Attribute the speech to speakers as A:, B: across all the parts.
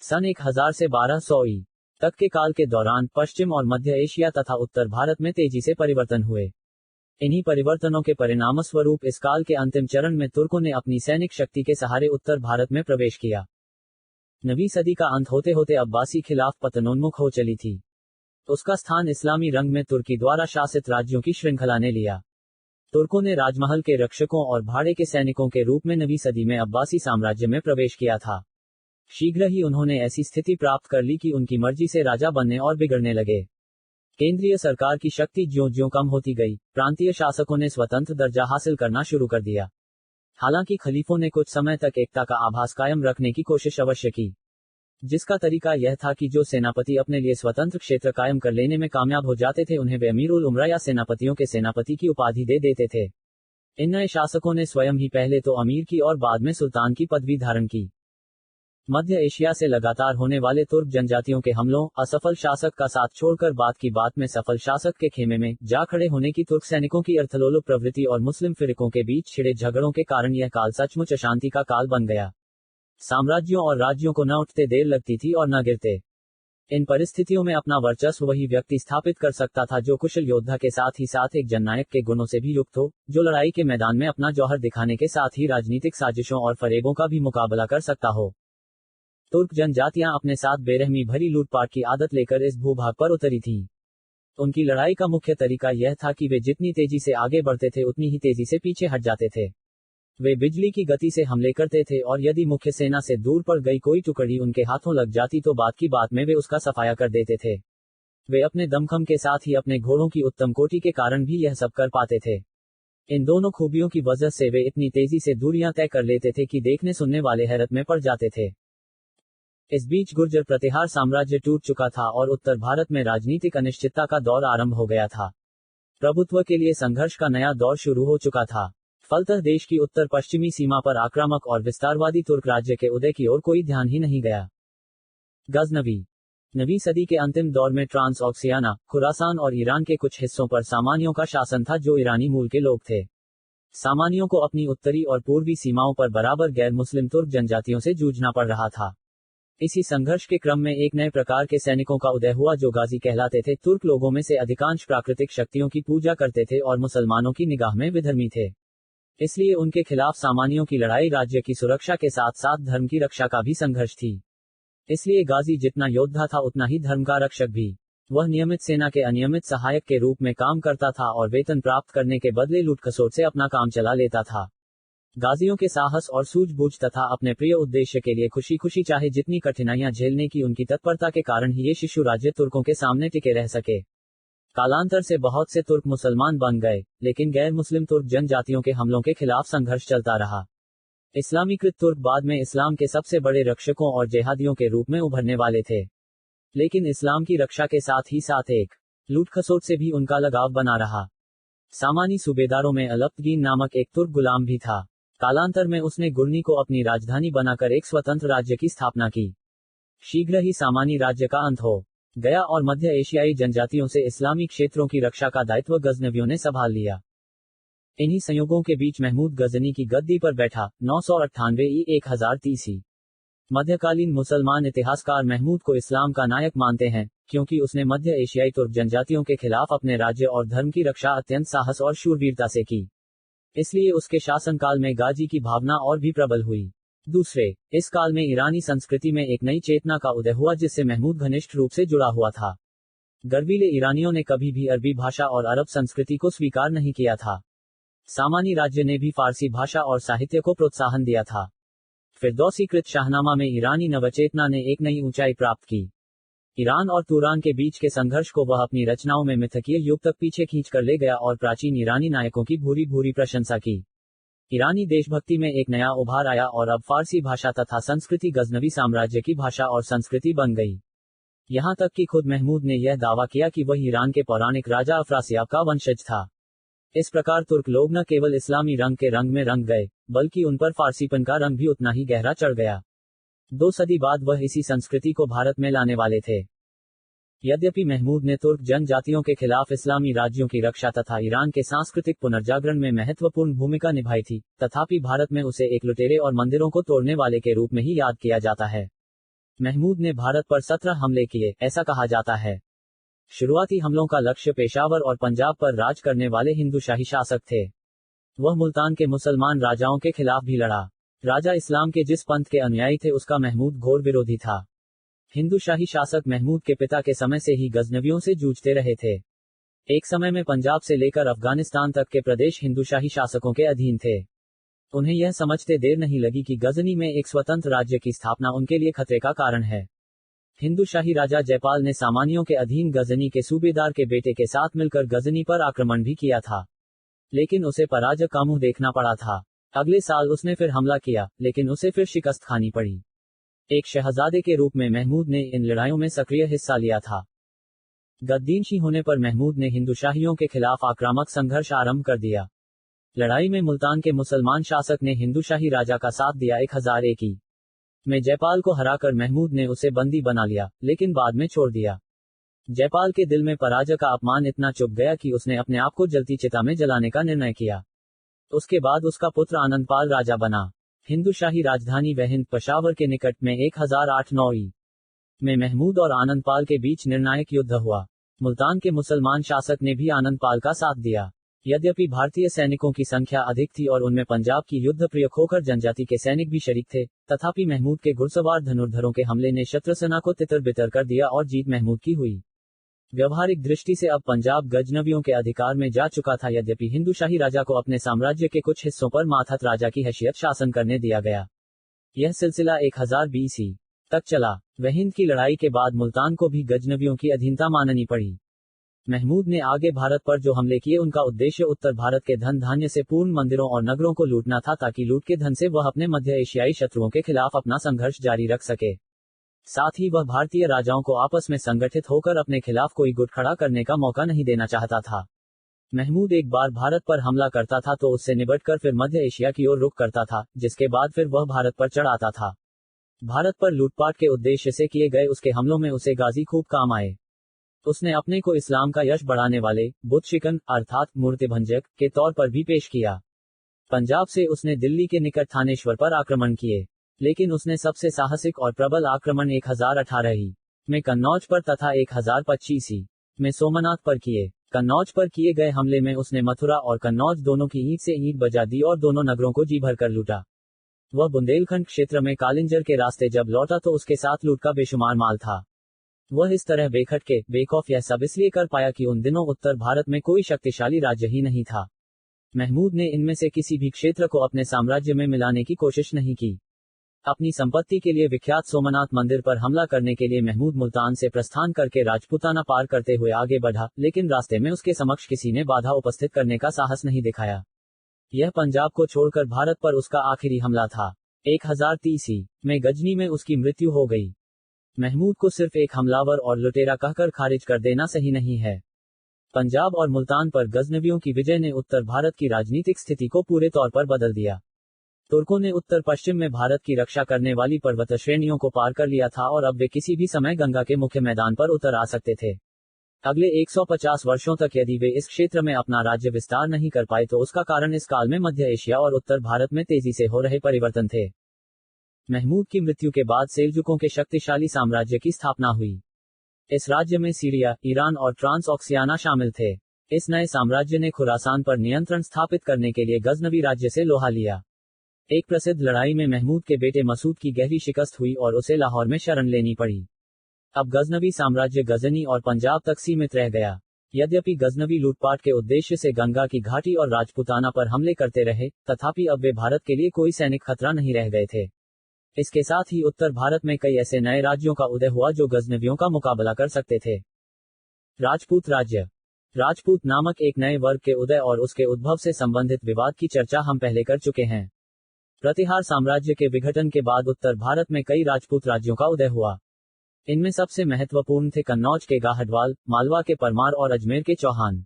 A: सन 1000 से 1200 ई तक के काल के दौरान पश्चिम और मध्य एशिया तथा उत्तर भारत में तेजी से परिवर्तन हुए। इन्हीं परिवर्तनों के परिणामस्वरूप इस काल के अंतिम चरण में तुर्कों ने अपनी सैनिक शक्ति के सहारे उत्तर भारत में प्रवेश किया। 9वीं सदी का अंत होते होते अब्बासी खिलाफ पतनोन्मुख हो चली थी। उसका स्थान इस्लामी रंग में तुर्की द्वारा शासित राज्यों की श्रृंखला ने लिया। तुर्कों ने राजमहल के रक्षकों और भाड़े के सैनिकों के रूप में 9वीं सदी में अब्बासी साम्राज्य में प्रवेश किया था। शीघ्र ही उन्होंने ऐसी स्थिति प्राप्त कर ली कि उनकी मर्जी से राजा बनने और बिगड़ने लगे। केंद्रीय सरकार की शक्ति ज्यों-ज्यों कम होती गई, प्रांतीय शासकों ने स्वतंत्र दर्जा हासिल करना शुरू कर दिया। हालांकि खलीफों ने कुछ समय तक एकता का आभास कायम रखने की कोशिश अवश्य की, जिसका तरीका यह था कि जो सेनापति अपने लिए स्वतंत्र क्षेत्र कायम कर लेने में कामयाब हो जाते थे उन्हें वे अमीर उल उमरा या सेनापतियों के सेनापति की उपाधि दे देते थे। इन नए शासकों ने स्वयं ही पहले तो अमीर की और बाद में सुल्तान की पदवी धारण की। मध्य एशिया से लगातार होने वाले तुर्क जनजातियों के हमलों, असफल शासक का साथ छोड़कर बाद की बात में सफल शासक के खेमे में जा खड़े होने की तुर्क सैनिकों की अर्थलोलुप प्रवृत्ति और मुस्लिम फिरकों के बीच छिड़े झगड़ों के कारण यह काल सचमुच अशांति का काल बन गया। साम्राज्यों और राज्यों को न उठते देर लगती थी और न गिरते। इन परिस्थितियों में अपना वर्चस्व वही व्यक्ति स्थापित कर सकता था जो कुशल योद्धा के साथ ही साथ एक जननायक के गुणों से भी युक्त हो, जो लड़ाई के मैदान में अपना जौहर दिखाने के साथ ही राजनीतिक साजिशों और फरेबों का भी मुकाबला कर सकता हो। तुर्क जनजातियां अपने साथ बेरहमी भरी लूटपाट की आदत लेकर इस भूभाग पर उतरी थीं। उनकी लड़ाई का मुख्य तरीका यह था कि वे जितनी तेजी से आगे बढ़ते थे उतनी ही तेजी से पीछे हट जाते थे। वे बिजली की गति से हमले करते थे और यदि मुख्य सेना से दूर पड़ गई कोई टुकड़ी उनके हाथों लग जाती तो बात की बात में वे उसका सफाया कर देते थे। वे अपने दमखम के साथ ही अपने घोड़ों की उत्तम कोटि के कारण भी यह सब कर पाते थे। इन दोनों खूबियों की वजह से वे इतनी तेजी से दूरियां तय कर लेते थे कि देखने सुनने वाले हैरत में पड़ जाते थे। इस बीच गुर्जर प्रतिहार साम्राज्य टूट चुका था और उत्तर भारत में राजनीतिक अनिश्चितता का दौर आरंभ हो गया था। प्रभुत्व के लिए संघर्ष का नया दौर शुरू हो चुका था। फलतः देश की उत्तर पश्चिमी सीमा पर आक्रामक और विस्तारवादी तुर्क राज्य के उदय की ओर कोई ध्यान ही नहीं गया। गजनवी 9वीं सदी के अंतिम दौर में ट्रांस ऑक्सियाना, खुरासान और ईरान के कुछ हिस्सों पर सामानियों का शासन था जो ईरानी मूल के लोग थे। सामानियों को अपनी उत्तरी और पूर्वी सीमाओं पर बराबर गैर मुस्लिम तुर्क जनजातियों से जूझना पड़ रहा था। इसी संघर्ष के क्रम में एक नए प्रकार के सैनिकों का उदय हुआ जो गाजी कहलाते थे। तुर्क लोगों में से अधिकांश प्राकृतिक शक्तियों की पूजा करते थे और मुसलमानों की निगाह में विधर्मी थे। इसलिए उनके खिलाफ सामानियों की लड़ाई राज्य की सुरक्षा के साथ साथ धर्म की रक्षा का भी संघर्ष थी। इसलिए गाजी जितना योद्धा था उतना ही धर्म का रक्षक भी। वह नियमित सेना के अनियमित सहायक के रूप में काम करता था और वेतन प्राप्त करने के बदले लूटखसोट से अपना काम चला लेता था। गाजियों के साहस और सूझबूझ तथा अपने प्रिय उद्देश्य के लिए खुशी खुशी चाहे जितनी कठिनाइयां झेलने की उनकी तत्परता के कारण ही ये शिशु राज्य तुर्कों के सामने टिके रह सके। कालांतर से बहुत से तुर्क मुसलमान बन गए, लेकिन गैर मुस्लिम तुर्क जनजातियों के हमलों के खिलाफ संघर्ष चलता रहा। इस्लामीकृत तुर्क बाद में इस्लाम के सबसे बड़े रक्षकों और जेहादियों के रूप में उभरने वाले थे, लेकिन इस्लाम की रक्षा के साथ ही साथ एक लूटखसोट से भी उनका लगाव बना रहा। सामानी सूबेदारों में अलप्तगीन नामक एक तुर्क गुलाम भी था। कालांतर में उसने गुर्नी को अपनी राजधानी बनाकर एक स्वतंत्र राज्य की स्थापना की। शीघ्र ही सामानी राज्य का अंत हो गया और मध्य एशियाई जनजातियों से इस्लामी क्षेत्रों की रक्षा का दायित्व गजनवियों ने संभाल लिया। इन्हीं संयोगों के बीच महमूद गजनी की गद्दी पर बैठा। 998 ई 1030 ई मध्यकालीन मुसलमान इतिहासकार महमूद को इस्लाम का नायक मानते हैं, क्योंकि उसने मध्य एशियाई तुर्क जनजातियों के खिलाफ अपने राज्य और धर्म की रक्षा अत्यंत साहस और शूरवीरता से की। इसलिए उसके शासनकाल में गाजी की भावना और भी प्रबल हुई। दूसरे, इस काल में ईरानी संस्कृति में एक नई चेतना का उदय हुआ जिससे महमूद घनिष्ठ रूप से जुड़ा हुआ था। गर्वीले ईरानियों ने कभी भी अरबी भाषा और अरब संस्कृति को स्वीकार नहीं किया था। सामानी राज्य ने भी फारसी भाषा और साहित्य को प्रोत्साहन दिया था। फिरदौसीकृत शाहनामा में ईरानी नवचेतना ने एक नई ऊंचाई प्राप्त की। ईरान और तुरान के बीच के संघर्ष को वह अपनी रचनाओं में मिथकीय युग तक पीछे खींच कर ले गया और प्राचीन ईरानी नायकों की भूरी भूरी प्रशंसा की। ईरानी देशभक्ति में एक नया उभार आया और अब फारसी भाषा तथा संस्कृति गजनवी साम्राज्य की भाषा और संस्कृति बन गई। यहाँ तक कि खुद महमूद ने यह दावा किया कि वह ईरान के पौराणिक राजा अफरासियाब का वंशज था। इस प्रकार तुर्क लोग न केवल इस्लामी रंग के रंग में रंग गए, बल्कि उन पर फारसीपन का रंग भी उतना ही गहरा चढ़ गया। 2 सदी बाद वह इसी संस्कृति को भारत में लाने वाले थे। यद्यपि महमूद ने तुर्क जनजातियों के खिलाफ इस्लामी राज्यों की रक्षा तथा ईरान के सांस्कृतिक पुनर्जागरण में महत्वपूर्ण भूमिका निभाई थी, तथापि भारत में उसे एक लुटेरे और मंदिरों को तोड़ने वाले के रूप में ही याद किया जाता है। महमूद ने भारत पर 17 हमले किए, ऐसा कहा जाता है। शुरुआती हमलों का लक्ष्य पेशावर और पंजाब पर राज करने वाले हिंदू शाही शासक थे। वह मुल्तान के मुसलमान राजाओं के खिलाफ भी लड़ा। राजा इस्लाम के जिस पंथ के अनुयायी थे उसका महमूद घोर विरोधी था। हिंदू शाही शासक महमूद के पिता के समय से ही गजनवियों से जूझते रहे थे। एक समय में पंजाब से लेकर अफगानिस्तान तक के प्रदेश हिंदू शाही शासकों के अधीन थे। उन्हें यह समझते देर नहीं लगी कि गजनी में एक स्वतंत्र राज्य की स्थापना उनके लिए खतरे का कारण है। हिंदू शाही राजा जयपाल ने सामानियों के अधीन गजनी के सूबेदार के बेटे के साथ मिलकर गजनी पर आक्रमण भी किया था, लेकिन उसे पराजय का मुंह देखना पड़ा था। अगले साल उसने फिर हमला किया, लेकिन उसे फिर शिकस्त खानी पड़ी। एक शहजादे के रूप में महमूद ने इन लड़ाइयों में सक्रिय हिस्सा लिया था। गद्दीनशी होने पर महमूद ने हिंदू शाहियों के खिलाफ आक्रामक संघर्ष आरंभ कर दिया। लड़ाई में मुल्तान के मुसलमान शासक ने हिंदू शाही राजा का साथ दिया। 1001 में जयपाल को हराकर महमूद ने उसे बंदी बना लिया, लेकिन बाद में छोड़ दिया। जयपाल के दिल में पराजय का अपमान इतना चुभ गया कि उसने अपने आप को जलती चिता में जलाने का निर्णय किया। उसके बाद उसका पुत्र आनंदपाल राजा बना। हिंदू शाही राजधानी वहिंद पेशावर के निकट में 1008 में महमूद और आनंदपाल के बीच निर्णायक युद्ध हुआ। मुल्तान के मुसलमान शासक ने भी आनंदपाल का साथ दिया। यद्यपि भारतीय सैनिकों की संख्या अधिक थी और उनमें पंजाब की युद्ध प्रिय खोखर जनजाति के सैनिक भी शरीक थे, तथापि महमूद के घुड़सवार धनुर्धरों के हमले ने शत्रुसेना को तितर बितर कर दिया और जीत महमूद की हुई। व्यवहारिक दृष्टि से अब पंजाब गजनवियों के अधिकार में जा चुका था। यद्यपि हिंदू शाही राजा को अपने साम्राज्य के कुछ हिस्सों पर मातहत राजा की हैसियत शासन करने दिया गया। यह सिलसिला 1020 तक चला। वहिंद की लड़ाई के बाद मुल्तान को भी गजनवियों की अधीनता माननी पड़ी। महमूद ने आगे भारत पर जो हमले किए उनका उद्देश्य उत्तर भारत के धन धान्य से पूर्ण मंदिरों और नगरों को लूटना था, ताकि लूट के धन से वह अपने मध्य एशियाई शत्रुओं के खिलाफ अपना संघर्ष जारी रख सके। साथ ही वह भारतीय राजाओं को आपस में संगठित होकर अपने खिलाफ कोई गुट खड़ा करने का मौका नहीं देना चाहता था। महमूद एक बार भारत पर हमला करता था तो उससे निबटकर फिर मध्य एशिया की ओर रुख करता था, जिसके बाद फिर वह भारत पर चढ़ आता था। भारत पर लूटपाट के उद्देश्य से किए गए उसके हमलों में उसे गाजी खूब काम आए। उसने अपने को इस्लाम का यश बढ़ाने वाले बुत शिकन अर्थात मूर्तिभंजक के तौर पर भी पेश किया। पंजाब से उसने दिल्ली के निकट थानेश्वर पर आक्रमण किए, लेकिन उसने सबसे साहसिक और प्रबल आक्रमण 1018 में कन्नौज पर तथा 1025 में सोमनाथ पर किए। कन्नौज पर किए गए हमले में उसने मथुरा और कन्नौज दोनों की ईंट से ईंट बजा दी और दोनों नगरों को जी भर कर लूटा। वह बुंदेलखंड क्षेत्र में कालिंजर के रास्ते जब लौटा तो उसके साथ लूट का बेशुमार माल था। वह इस तरह बेखटके बेखौफ यह सब इसलिए कर पाया कि उन दिनों उत्तर भारत में कोई शक्तिशाली राज्य ही नहीं था। महमूद ने इनमें से किसी भी क्षेत्र को अपने साम्राज्य में मिलाने की कोशिश नहीं की। अपनी संपत्ति के लिए विख्यात सोमनाथ मंदिर पर हमला करने के लिए महमूद मुल्तान से प्रस्थान करके राजपूताना पार करते हुए आगे बढ़ा, लेकिन रास्ते में उसके समक्ष किसी ने बाधा उपस्थित करने का साहस नहीं दिखाया। यह पंजाब को छोड़कर भारत पर उसका आखिरी हमला था। 1030 में गजनी में उसकी मृत्यु हो गई। महमूद को सिर्फ एक हमलावर और लुटेरा कहकर खारिज कर देना सही नहीं है। पंजाब और मुल्तान पर गजनवियों की विजय ने उत्तर भारत की राजनीतिक स्थिति को पूरे तौर पर बदल दिया। तुर्कों ने उत्तर पश्चिम में भारत की रक्षा करने वाली पर्वत श्रेणियों को पार कर लिया था और अब वे किसी भी समय गंगा के मुख्य मैदान पर उतर आ सकते थे। अगले 150 वर्षों तक यदि वे इस क्षेत्र में अपना राज्य विस्तार नहीं कर पाए तो उसका कारण इस काल में मध्य एशिया और उत्तर भारत में तेजी से हो रहे परिवर्तन थे। महमूद की मृत्यु के बाद सेल्जुकों के शक्तिशाली साम्राज्य की स्थापना हुई। इस राज्य में सीरिया, ईरान और ट्रांस ऑक्सियाना शामिल थे। इस नए साम्राज्य ने खुरासान पर नियंत्रण स्थापित करने के लिए गजनवी राज्य से लोहा लिया। एक प्रसिद्ध लड़ाई में महमूद के बेटे मसूद की गहरी शिकस्त हुई और उसे लाहौर में शरण लेनी पड़ी। अब गजनवी साम्राज्य गजनी और पंजाब तक सीमित रह गया। यद्यपि गजनवी लूटपाट के उद्देश्य से गंगा की घाटी और राजपूताना पर हमले करते रहे, तथापि अब वे भारत के लिए कोई सैनिक खतरा नहीं रह गए थे। इसके साथ ही उत्तर भारत में कई ऐसे नए राज्यों का उदय हुआ जो गजनवियों का मुकाबला कर सकते थे। राजपूत राज्य। राजपूत नामक एक नए वर्ग के उदय और उसके उद्भव से संबंधित विवाद की चर्चा हम पहले कर चुके हैं। प्रतिहार साम्राज्य के विघटन के बाद उत्तर भारत में कई राजपूत राज्यों का उदय हुआ। इनमें सबसे महत्वपूर्ण थे कन्नौज के गाहडवाल, मालवा के परमार और अजमेर के चौहान।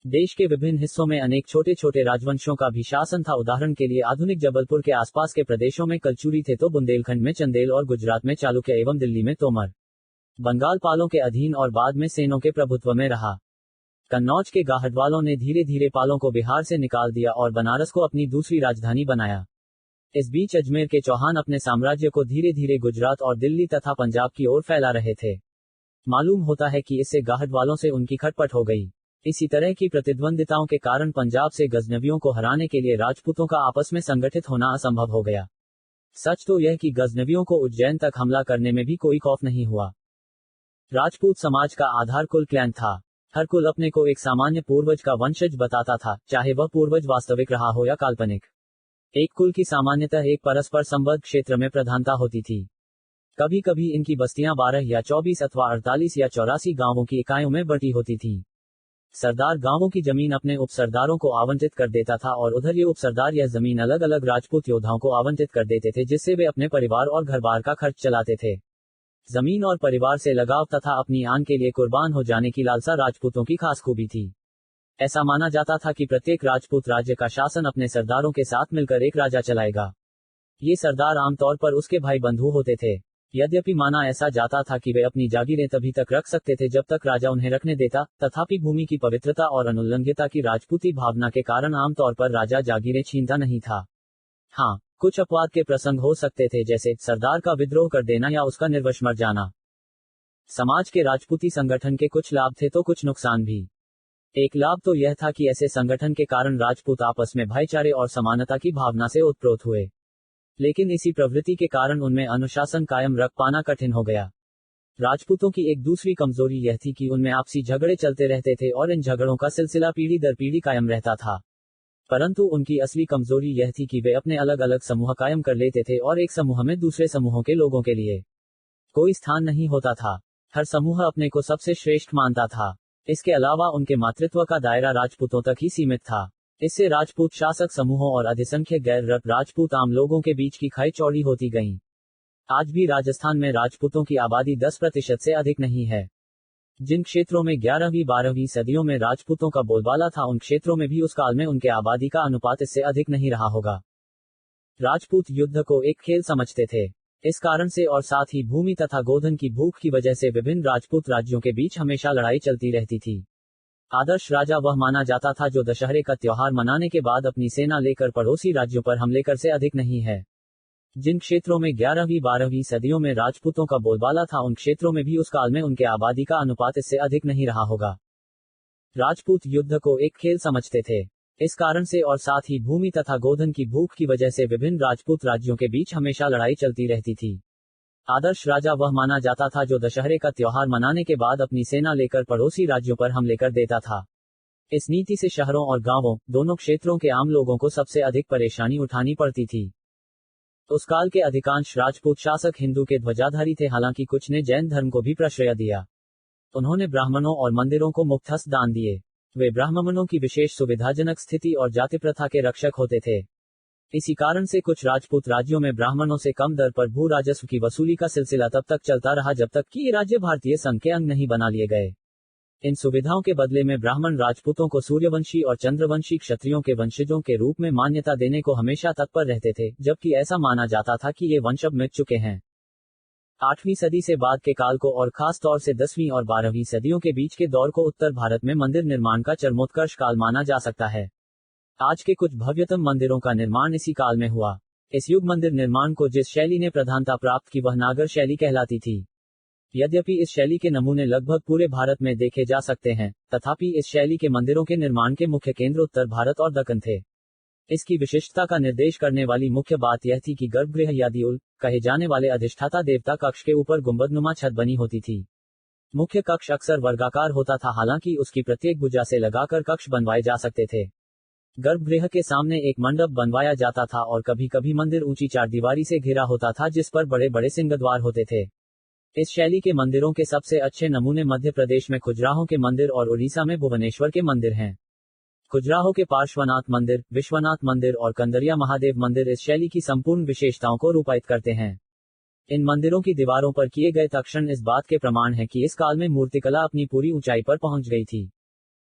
A: देश के विभिन्न हिस्सों में अनेक छोटे छोटे राजवंशों का भी शासन था। उदाहरण के लिए आधुनिक जबलपुर के आसपास के प्रदेशों में कलचुरी थे तो बुंदेलखंड में चंदेल और गुजरात में चालुक्य एवं दिल्ली में तोमर। बंगाल पालों के अधीन और बाद में सेनों के प्रभुत्व में रहा। कन्नौज के गाहडवालों ने धीरे धीरे पालों को बिहार से निकाल दिया और बनारस को अपनी दूसरी राजधानी बनाया। इस बीच अजमेर के चौहान अपने साम्राज्य को धीरे धीरे गुजरात और दिल्ली तथा पंजाब की ओर फैला रहे थे। मालूम होता है कि इससे गाहड वालों से उनकी खटपट हो गई। इसी तरह की प्रतिद्वंदिताओं के कारण पंजाब से गजनवियों को हराने के लिए राजपूतों का आपस में संगठित होना असंभव हो गया। सच तो यह कि गजनवियों को उज्जैन तक हमला करने में भी कोई खौफ नहीं हुआ। राजपूत समाज का आधार कुल क्लैन था। हर कुल अपने को एक सामान्य पूर्वज का वंशज बताता था, चाहे वह पूर्वज वास्तविक रहा हो या काल्पनिक। एक कुल की सामान्यतः एक परस्पर संबद्ध क्षेत्र में प्रधानता होती थी। कभी कभी इनकी बस्तियां 12 या 24 अथवा 48 या 84 गांवों की इकाइयों में बंटी होती थी। सरदार गांवों की जमीन अपने उपसरदारों को आवंटित कर देता था और उधर ये उपसरदार यह जमीन अलग अलग राजपूत योद्धाओं को आवंटित कर देते थे, जिससे वे अपने परिवार और घर बार का खर्च चलाते थे। जमीन और परिवार से लगाव तथा अपनी आन के लिए कुर्बान हो जाने की लालसा राजपूतों की खास खूबी थी। ऐसा माना जाता था कि प्रत्येक राजपूत राज्य का शासन अपने सरदारों के साथ मिलकर एक राजा चलाएगा। ये सरदार आमतौर पर उसके भाई बंधु होते थे। यद्यपि माना ऐसा जाता था कि वे अपनी जागीरें तभी तक रख सकते थे जब तक राजा उन्हें रखने देता, तथापि भूमि की पवित्रता और अनुल्लंघ्यता की राजपूती भावना के कारण आमतौर पर राजा जागीरें छीनता नहीं था। हाँ, कुछ अपवाद के प्रसंग हो सकते थे, जैसे सरदार का विद्रोह कर देना या उसका निर्वश मर जाना। समाज के राजपूती संगठन के कुछ लाभ थे तो कुछ नुकसान भी। एक लाभ तो यह था कि ऐसे संगठन के कारण राजपूत आपस में भाईचारे और समानता की भावना से ओतप्रोत हुए। लेकिन इसी प्रवृत्ति के कारण उनमें अनुशासन कायम रख पाना कठिन हो गया। राजपूतों की एक दूसरी कमजोरी यह थी कि उनमें आपसी झगड़े चलते रहते थे और इन झगड़ों का सिलसिला पीढ़ी दर पीढ़ी कायम रहता था। परंतु उनकी असली कमजोरी यह थी कि वे अपने अलग अलग समूह कायम कर लेते थे और एक समूह में दूसरे समूहों के लोगों के लिए कोई स्थान नहीं होता था। हर समूह अपने को सबसे श्रेष्ठ मानता था। इसके अलावा उनके मातृत्व का दायरा राजपूतों तक ही सीमित था। इससे राजपूत शासक समूहों और अधिसंख्यक गैर राजपूत आम लोगों के बीच की खाई चौड़ी होती गई। आज भी राजस्थान में राजपूतों की आबादी 10% से अधिक नहीं है। जिन क्षेत्रों में 11वीं-12वीं सदियों में राजपूतों का बोलबाला था, उन क्षेत्रों में भी उस काल में उनके आबादी का अनुपात इससे अधिक नहीं रहा होगा। राजपूत युद्ध को एक खेल समझते थे। इस कारण से और साथ ही भूमि तथा गोधन की भूख की वजह से विभिन्न राजपूत राज्यों के बीच हमेशा लड़ाई चलती रहती थी। आदर्श राजा वह माना जाता था जो दशहरे का त्योहार मनाने के बाद अपनी सेना लेकर पड़ोसी राज्यों पर हमले कर से अधिक नहीं है। जिन क्षेत्रों में 11वीं-12वीं सदियों में राजपूतों का बोलबाला था, उन क्षेत्रों में भी उस काल में उनके आबादी का अनुपात इससे अधिक नहीं रहा होगा। राजपूत युद्ध को एक खेल समझते थे। इस कारण से और साथ ही भूमि तथा गोधन की भूख की वजह से विभिन्न राजपूत राज्यों के बीच हमेशा लड़ाई चलती रहती थी। आदर्श राजा वह माना जाता था जो दशहरे का त्योहार मनाने के बाद अपनी सेना लेकर पड़ोसी राज्यों पर हमले कर देता था। इस नीति से शहरों और गांवों दोनों क्षेत्रों के आम लोगों को सबसे अधिक परेशानी उठानी पड़ती थी। उस काल के अधिकांश राजपूत शासक हिंदू के ध्वजाधारी थे, हालांकि कुछ ने जैन धर्म को भी प्रश्रय दिया। उन्होंने ब्राह्मणों और मंदिरों को मुफ्त हस्त दान दिए। वे ब्राह्मणों की विशेष सुविधाजनक स्थिति और जाति प्रथा के रक्षक होते थे। इसी कारण से कुछ राजपूत राज्यों में ब्राह्मणों से कम दर पर भू राजस्व की वसूली का सिलसिला तब तक चलता रहा जब तक कि ये राज्य भारतीय संघ के अंग नहीं बना लिए गए। इन सुविधाओं के बदले में ब्राह्मण राजपूतों को सूर्यवंशी और चंद्रवंशी क्षत्रियों के वंशजों के रूप में मान्यता देने को हमेशा तत्पर रहते थे, जबकि ऐसा माना जाता था कि ये वंश अब मिट चुके हैं। 8वीं सदी से बाद के काल को और खास तौर से 10वीं और 12वीं सदियों के बीच के दौर को उत्तर भारत में मंदिर निर्माण का चरमोत्कर्ष काल माना जा सकता है। आज के कुछ भव्यतम मंदिरों का निर्माण इसी काल में हुआ। इस युग मंदिर निर्माण को जिस शैली ने प्रधानता प्राप्त की वह नागर शैली कहलाती थी। यद्यपि इस शैली के नमूने लगभग पूरे भारत में देखे जा सकते हैं, तथापि इस शैली के मंदिरों के निर्माण के मुख्य केंद्र उत्तर भारत और दक्कन थे। इसकी विशिष्टता का निर्देश करने वाली मुख्य बात यह थी कि गर्भगृह या दिउल कहे जाने वाले अधिष्ठाता देवता कक्ष के ऊपर गुंबदनुमा छत बनी होती थी। मुख्य कक्ष अक्सर वर्गाकार होता था, हालांकि उसकी प्रत्येक भुजा से लगाकर कक्ष बनवाए जा सकते थे। गर्भगृह के सामने एक मंडप बनवाया जाता था और कभी कभी मंदिर ऊंची चारदीवारी से घिरा होता था जिस पर बड़े बड़े सिंहद्वार होते थे। इस शैली के मंदिरों के सबसे अच्छे नमूने मध्य प्रदेश में खजुराहो के मंदिर और उड़ीसा में भुवनेश्वर के मंदिर हैं। खजुराहो के पार्श्वनाथ मंदिर, विश्वनाथ मंदिर और कंदरिया महादेव मंदिर इस शैली की संपूर्ण विशेषताओं को रूपायित करते हैं। इन मंदिरों की दीवारों पर किए गए तक्षण इस बात के प्रमाण हैं कि इस काल में मूर्तिकला अपनी पूरी ऊंचाई पर पहुंच गई थी।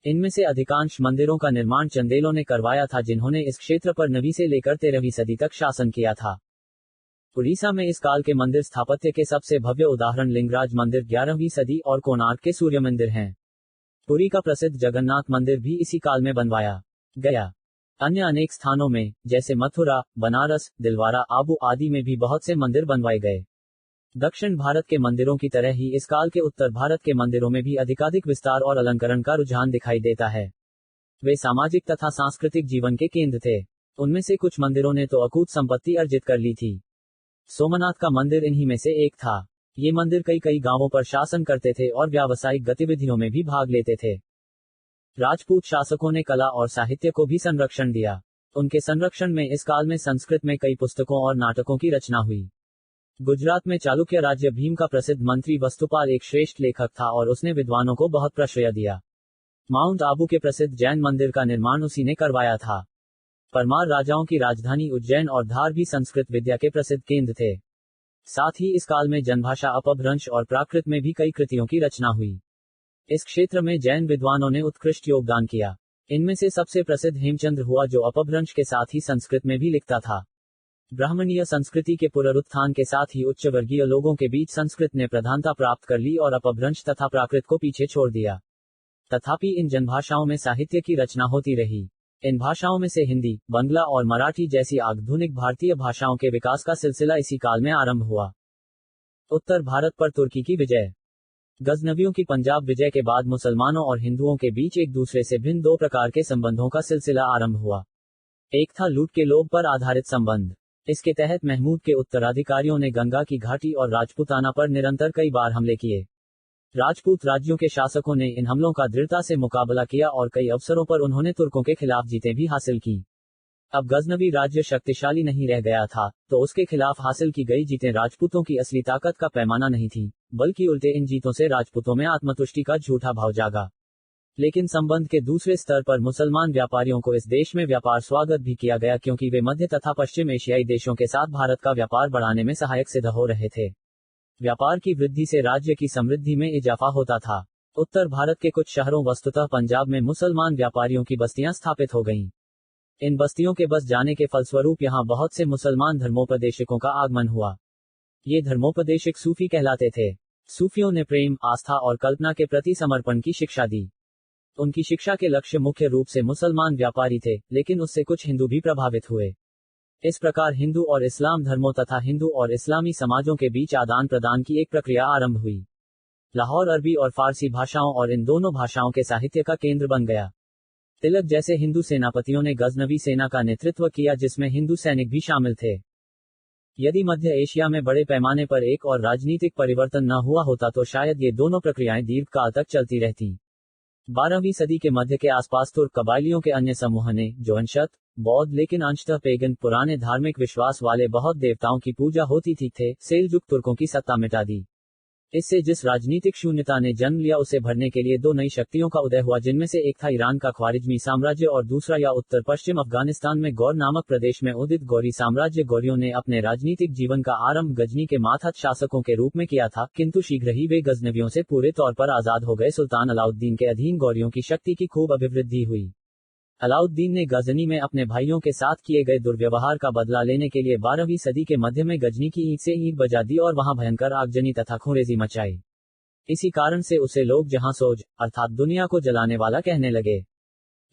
A: इनमें से अधिकांश मंदिरों का निर्माण चंदेलों ने करवाया था, जिन्होंने इस क्षेत्र पर 9वीं से लेकर 13वीं सदी तक शासन किया था। उड़ीसा में इस काल के मंदिर स्थापत्य के सबसे भव्य उदाहरण लिंगराज मंदिर 11वीं सदी और कोणार्क के सूर्य मंदिर हैं। पुरी का प्रसिद्ध जगन्नाथ मंदिर भी इसी काल में बनवाया गया। अन्य अनेक स्थानों में, जैसे मथुरा, बनारस, दिलवारा, आबू आदि में भी बहुत से मंदिर बनवाए गए। दक्षिण भारत के मंदिरों की तरह ही इस काल के उत्तर भारत के मंदिरों में भी अधिकाधिक विस्तार और अलंकरण का रुझान दिखाई देता है। वे सामाजिक तथा सांस्कृतिक जीवन के केंद्र थे। उनमें से कुछ मंदिरों ने तो अकूत संपत्ति अर्जित कर ली थी। सोमनाथ का मंदिर इन्हीं में से एक था। ये मंदिर कई कई गांवों पर शासन करते थे और व्यावसायिक गतिविधियों में भी भाग लेते थे। राजपूत शासकों ने कला और साहित्य को भी संरक्षण दिया। उनके संरक्षण में इस काल में संस्कृत में कई पुस्तकों और नाटकों की रचना हुई। गुजरात में चालुक्य राज्य भीम का प्रसिद्ध मंत्री वस्तुपाल एक श्रेष्ठ लेखक था और उसने विद्वानों को बहुत प्रश्रय दिया। माउंट आबू के प्रसिद्ध जैन मंदिर का निर्माण उसी ने करवाया था। परमार राजाओं की राजधानी उज्जैन और धार भी संस्कृत विद्या के प्रसिद्ध केंद्र थे। साथ ही इस काल में जनभाषा अपभ्रंश और प्राकृत में भी कई कृतियों की रचना हुई। इस क्षेत्र में जैन विद्वानों ने उत्कृष्ट योगदान किया। इनमें से सबसे प्रसिद्ध हेमचंद्र हुआ, जो अपभ्रंश के साथ ही संस्कृत में भी लिखता था। ब्राह्मणीय संस्कृति के पुनरुत्थान के साथ ही उच्च वर्गीय लोगों के बीच संस्कृत ने प्रधानता प्राप्त कर ली और अपभ्रंश तथा प्राकृत को पीछे छोड़ दिया। तथापि इन जनभाषाओं में साहित्य की रचना होती रही। इन भाषाओं में से हिंदी, बंगला और मराठी जैसी आधुनिक भारतीय भाषाओं के विकास का सिलसिला इसी काल में आरंभ हुआ। उत्तर भारत पर तुर्की की विजय। गजनवियों की पंजाब विजय के बाद मुसलमानों और हिंदुओं के बीच एक दूसरे से भिन्न दो प्रकार के संबंधों का सिलसिला आरंभ हुआ। एक था लूट के लोभ पर आधारित संबंध। इसके तहत महमूद के उत्तराधिकारियों ने गंगा की घाटी और राजपूताना पर निरंतर कई बार हमले किए। राजपूत राज्यों के शासकों ने इन हमलों का दृढ़ता से मुकाबला किया और कई अवसरों पर उन्होंने तुर्कों के खिलाफ जीतें भी हासिल की। अब गजनवी राज्य शक्तिशाली नहीं रह गया था, तो उसके खिलाफ हासिल की गई जीतें राजपूतों की असली ताकत का पैमाना नहीं थी, बल्कि उल्टे इन जीतों से राजपूतों में आत्मतुष्टि का झूठा भाव जागा। लेकिन संबंध के दूसरे स्तर पर मुसलमान व्यापारियों को इस देश में व्यापार स्वागत भी किया गया, क्योंकि वे मध्य तथा पश्चिम एशियाई देशों के साथ भारत का व्यापार बढ़ाने में सहायक सिद्ध हो रहे थे। व्यापार की वृद्धि से राज्य की समृद्धि में इजाफा होता था। उत्तर भारत के कुछ शहरों, वस्तुतः पंजाब में मुसलमान व्यापारियों की बस्तियां स्थापित हो गईं। इन बस्तियों के बस जाने के फलस्वरूप यहां बहुत से मुसलमान धर्मोपदेशकों का आगमन हुआ। ये धर्मोपदेशक सूफी कहलाते थे। सूफियों ने प्रेम, आस्था और कल्पना के प्रति समर्पण की शिक्षा दी। उनकी शिक्षा के लक्ष्य मुख्य रूप से मुसलमान व्यापारी थे, लेकिन उससे कुछ हिंदू भी प्रभावित हुए। इस प्रकार हिंदू और इस्लाम धर्मों तथा हिंदू और इस्लामी समाजों के बीच आदान प्रदान की एक प्रक्रिया आरंभ हुई। लाहौर अरबी और फारसी भाषाओं और इन दोनों भाषाओं के साहित्य का केंद्र बन गया। तिलक जैसे हिंदू सेनापतियों ने गजनवी सेना का नेतृत्व किया, जिसमें हिंदू सैनिक भी शामिल थे। यदि मध्य एशिया में बड़े पैमाने पर एक और राजनीतिक परिवर्तन न हुआ होता तो शायद ये दोनों प्रक्रियाएं दीर्घकाल तक चलती रहती। 12वीं सदी के मध्य के आसपास तुर्क कबाइलियों के अन्य समूह ने, जो अंशतः बौद्ध लेकिन अंशतः पेगन पुराने धार्मिक विश्वास वाले बहुत देवताओं की पूजा होती थी थे, सेलजुक तुर्कों की सत्ता मिटा दी। इससे जिस राजनीतिक शून्यता ने जन्म लिया उसे भरने के लिए दो नई शक्तियों का उदय हुआ, जिनमें से एक था ईरान का ख्वारिज्मी साम्राज्य और दूसरा या उत्तर पश्चिम अफगानिस्तान में गौर नामक प्रदेश में उदित गौरी साम्राज्य। गौरियों ने अपने राजनीतिक जीवन का आरंभ गजनी के मातहत शासकों के रूप में किया था, किंतु शीघ्र ही वे गजनवियों से पूरे तौर पर आजाद हो गए। सुल्तान अलाउद्दीन के अधीन गौरियों की शक्ति की खूब अभिवृद्धि हुई। अलाउद्दीन ने गजनी में अपने भाइयों के साथ किए गए दुर्व्यवहार का बदला लेने के लिए 12वीं सदी के मध्य में गजनी की ईंट से ईंट बजा दी और वहां भयंकर आगजनी तथा खुरेजी मचाई। इसी कारण से उसे लोग जहां सोज अर्थात दुनिया को जलाने वाला कहने लगे।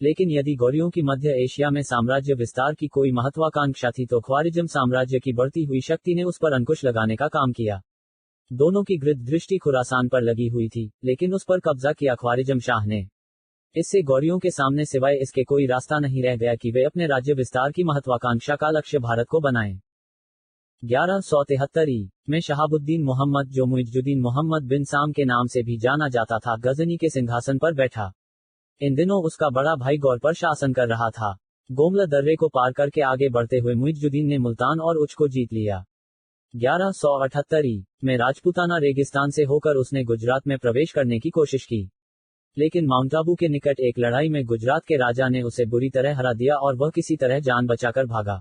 A: लेकिन यदि गौरियों की मध्य एशिया में साम्राज्य विस्तार की कोई महत्वाकांक्षा थी तो ख्वारिज्म साम्राज्य की बढ़ती हुई शक्ति ने उस पर अंकुश लगाने का काम किया। दोनों की गृध्र दृष्टि खुरासान पर लगी हुई थी, लेकिन उस पर कब्जा किया ख्वारिज्म शाह ने। इससे गौरियों के सामने सिवाय इसके कोई रास्ता नहीं रह गया कि वे अपने राज्य विस्तार की महत्वाकांक्षा का लक्ष्य भारत को बनाएं। 1173 में शहाबुद्दीन मोहम्मद, जो मुइजुद्दीन मोहम्मद बिन साम के नाम से भी जाना जाता था, गजनी के सिंहासन पर बैठा। इन दिनों उसका बड़ा भाई गौर पर शासन कर रहा था। गोमला दर्रे को पार करके आगे बढ़ते हुए मुइजुद्दीन ने मुल्तान और उच को जीत लिया। 1178 में राजपूताना रेगिस्तान से होकर उसने गुजरात में प्रवेश करने की कोशिश की, लेकिन माउंट आबू के निकट एक लड़ाई में गुजरात के राजा ने उसे बुरी तरह हरा दिया और वह किसी तरह जान बचाकर भागा।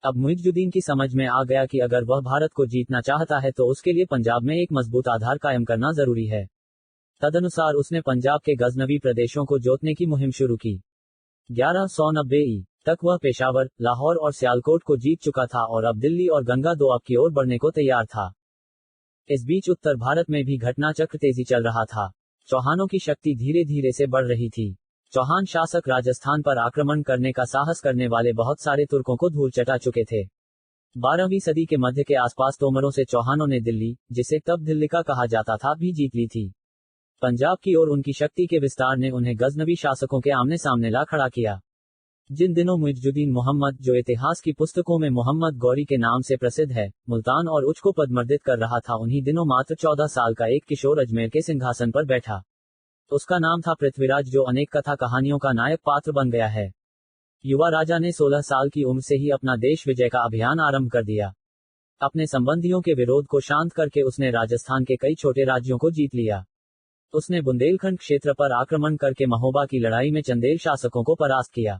A: अब मुइजुद्दीन की समझ में आ गया कि अगर वह भारत को जीतना चाहता है तो उसके लिए पंजाब में एक मजबूत आधार कायम करना जरूरी है। तदनुसार उसने पंजाब के गजनवी प्रदेशों को जोतने की मुहिम शुरू की। 1190 तक वह पेशावर, लाहौर और सियालकोट को जीत चुका था और अब दिल्ली और गंगा दोआब की ओर बढ़ने को तैयार था। इस बीच उत्तर भारत में भी घटनाचक्र तेजी चल रहा था। चौहानों की शक्ति धीरे धीरे से बढ़ रही थी। चौहान शासक राजस्थान पर आक्रमण करने का साहस करने वाले बहुत सारे तुर्कों को धूल चटा चुके थे। 12वीं सदी के मध्य के आसपास तोमरों से चौहानों ने दिल्ली, जिसे तब दिल्लिका कहा जाता था, भी जीत ली थी। पंजाब की ओर उनकी शक्ति के विस्तार ने उन्हें गजनवी शासकों के आमने सामने ला खड़ा किया। जिन दिनों मुइजुद्दीन मोहम्मद, जो इतिहास की पुस्तकों में मोहम्मद गौरी के नाम से प्रसिद्ध है, मुल्तान और उच्च को पदमर्दित कर रहा था, उन्हीं दिनों मात्र 14 साल का एक किशोर अजमेर के सिंहासन पर बैठा। उसका नाम था पृथ्वीराज, जो अनेक कथा कहानियों का नायक पात्र बन गया है। युवा राजा ने 16 साल की उम्र से ही अपना देश विजय का अभियान आरंभ कर दिया। अपने संबंधियों के विरोध को शांत करके उसने राजस्थान के कई छोटे राज्यों को जीत लिया। उसने बुंदेलखंड क्षेत्र पर आक्रमण करके महोबा की लड़ाई में चंदेल शासकों को परास्त किया।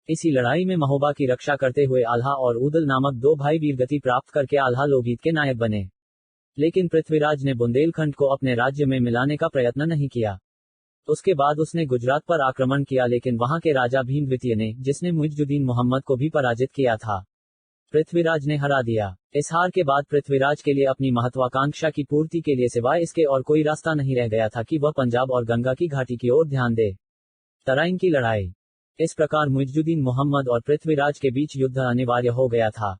A: इसी लड़ाई में महोबा की रक्षा करते हुए आल्हा और उदल नामक दो भाई वीरगति प्राप्त करके आल्हा लोकगीत के नायक बने। लेकिन पृथ्वीराज ने बुंदेलखंड को अपने राज्य में मिलाने का प्रयत्न नहीं किया। उसके बाद उसने गुजरात पर आक्रमण किया, लेकिन वहां के राजा भीम द्वितीय ने, जिसने मुइजुद्दीन मोहम्मद को भी पराजित किया था, पृथ्वीराज ने हरा दिया। इस हार के बाद पृथ्वीराज के लिए अपनी महत्वाकांक्षा की पूर्ति के लिए सिवाय इसके और कोई रास्ता नहीं रह गया था कि वह पंजाब और गंगा की घाटी की ओर ध्यान दे। तराइन की लड़ाई। इस प्रकार मुइजुद्दीन मोहम्मद और पृथ्वीराज के बीच युद्ध अनिवार्य हो गया था।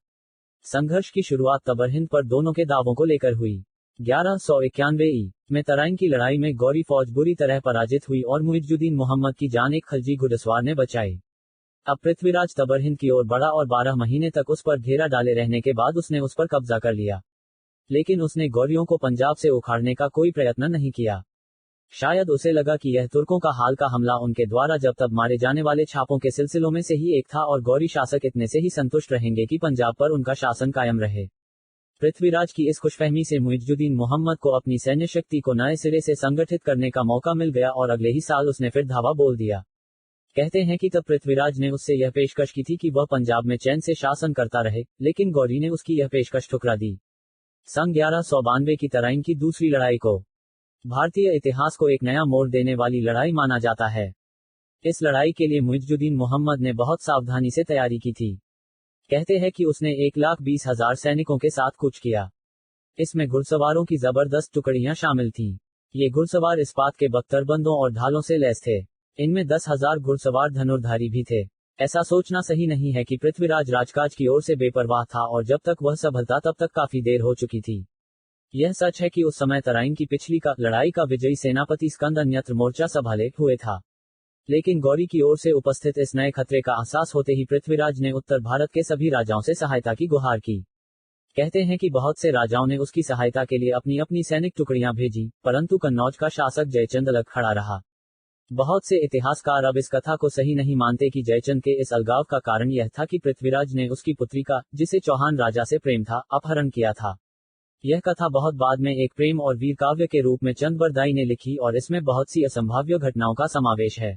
A: संघर्ष की शुरुआत तबरहिंद पर दोनों के दावों को लेकर हुई। 1191 में तराइन की लड़ाई में गौरी फौज बुरी तरह पराजित हुई और मुइजुद्दीन मोहम्मद की जान एक खलजी घुड़सवार ने बचाई। अब पृथ्वीराज तबरहिंद की ओर बढ़ा और 12 महीने तक उस पर घेरा डाले रहने के बाद उसने उस पर कब्जा कर लिया। लेकिन उसने गौरियों को पंजाब से उखाड़ने का कोई प्रयत्न नहीं किया। शायद उसे लगा कि यह तुर्कों का हाल का हमला उनके द्वारा जब तब मारे जाने वाले छापों के सिलसिलों में से ही एक था और गौरी शासक इतने से ही संतुष्ट रहेंगे कि पंजाब पर उनका शासन कायम रहे। पृथ्वीराज की इस खुशफहमी से मुइजुद्दीन मोहम्मद को अपनी सैन्य शक्ति को नए सिरे से संगठित करने का मौका मिल गया और अगले ही साल उसने फिर धावा बोल दिया। कहते हैं कि तब पृथ्वीराज ने उससे यह पेशकश की थी कि वह पंजाब में चैन से शासन करता रहे, लेकिन गौरी ने उसकी यह पेशकश ठुकरा दी। सन 1192 की तराइन की दूसरी लड़ाई को भारतीय इतिहास को एक नया मोड़ देने वाली लड़ाई माना जाता है। इस लड़ाई के लिए मुइजुद्दीन मोहम्मद ने बहुत सावधानी से तैयारी की थी। कहते हैं कि उसने 1,20,000 सैनिकों के साथ कूच किया। इसमें घुड़सवारों की जबरदस्त टुकड़ियां शामिल थीं। ये घुड़सवार इस्पात के बख्तरबंदों और ढालों से लैस थे। इनमें 10,000 घुड़सवार धनुर्धारी भी थे। ऐसा सोचना सही नहीं है कि पृथ्वीराज राजकाज की ओर से बेपरवाह था और जब तक वह संभलता तब तक काफी देर हो चुकी थी। यह सच है कि उस समय तराइन की पिछली का लड़ाई का विजयी सेनापति स्कंद अन्यत्र मोर्चा संभाले हुए था। लेकिन गौरी की ओर से उपस्थित इस नए खतरे का एहसास होते ही पृथ्वीराज ने उत्तर भारत के सभी राजाओं से सहायता की गुहार की। कहते हैं कि बहुत से राजाओं ने उसकी सहायता के लिए अपनी अपनी सैनिक टुकड़ियां भेजी, परंतु कन्नौज का शासक जयचंद अलग खड़ा रहा। बहुत से इतिहासकार अब इस कथा को सही नहीं मानते कि जयचंद के इस अलगाव का कारण यह था कि पृथ्वीराज ने उसकी पुत्री का, जिसे चौहान राजा से प्रेम था, अपहरण किया था। यह कथा बहुत बाद में एक प्रेम और वीर काव्य के रूप में चंद बरदाई ने लिखी और इसमें बहुत सी असंभाव्य घटनाओं का समावेश है।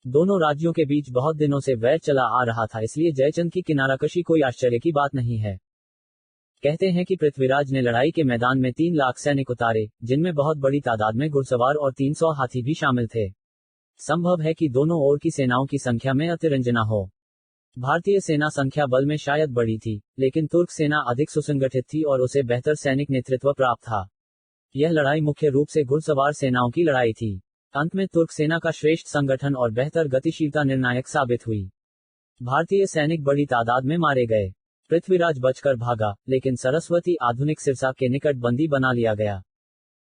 A: दोनों राज्यों के बीच बहुत दिनों से वैर चला आ रहा था, इसलिए जयचंद की किनाराकशी कोई आश्चर्य की बात नहीं है। कहते हैं कि पृथ्वीराज ने लड़ाई के मैदान में 3 लाख सैनिक उतारे, जिनमें बहुत बड़ी तादाद में घुड़सवार और 300 हाथी भी शामिल थे। संभव है कि दोनों ओर की सेनाओं की संख्या में अतिरंजना हो। भारतीय सेना संख्या बल में शायद बड़ी थी, लेकिन तुर्क सेना अधिक सुसंगठित थी और उसे बेहतर सैनिक नेतृत्व प्राप्त था। यह लड़ाई मुख्य रूप से घुड़सवार सेनाओं की लड़ाई थी। अंत में तुर्क सेना का श्रेष्ठ संगठन और बेहतर गतिशीलता निर्णायक साबित हुई। भारतीय सैनिक बड़ी तादाद में मारे गए। पृथ्वीराज बचकर भागा, लेकिन सरस्वती आधुनिक सिरसा के निकट बंदी बना लिया गया।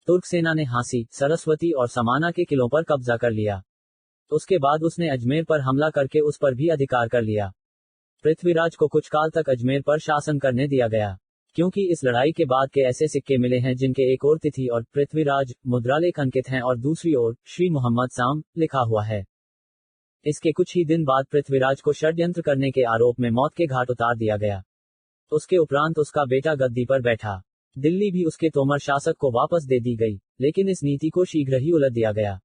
A: तुर्क सेना ने हांसी, सरस्वती और समाना के किलों पर कब्जा कर लिया। उसके बाद उसने अजमेर पर हमला करके उस पर भी अधिकार कर लिया। पृथ्वीराज को कुछ काल तक अजमेर पर शासन करने दिया गया, क्योंकि इस लड़ाई के बाद के ऐसे सिक्के मिले हैं जिनके एक ओर तिथि और पृथ्वीराज मुद्रालेख अंकित हैं और दूसरी ओर श्री मोहम्मद साम लिखा हुआ है। इसके कुछ ही दिन बाद पृथ्वीराज को षड्यंत्र करने के आरोप में मौत के घाट उतार दिया गया। उसके उपरांत उसका बेटा गद्दी पर बैठा। दिल्ली भी उसके तोमर शासक को वापस दे दी गई, लेकिन इस नीति को शीघ्र ही उलट दिया गया।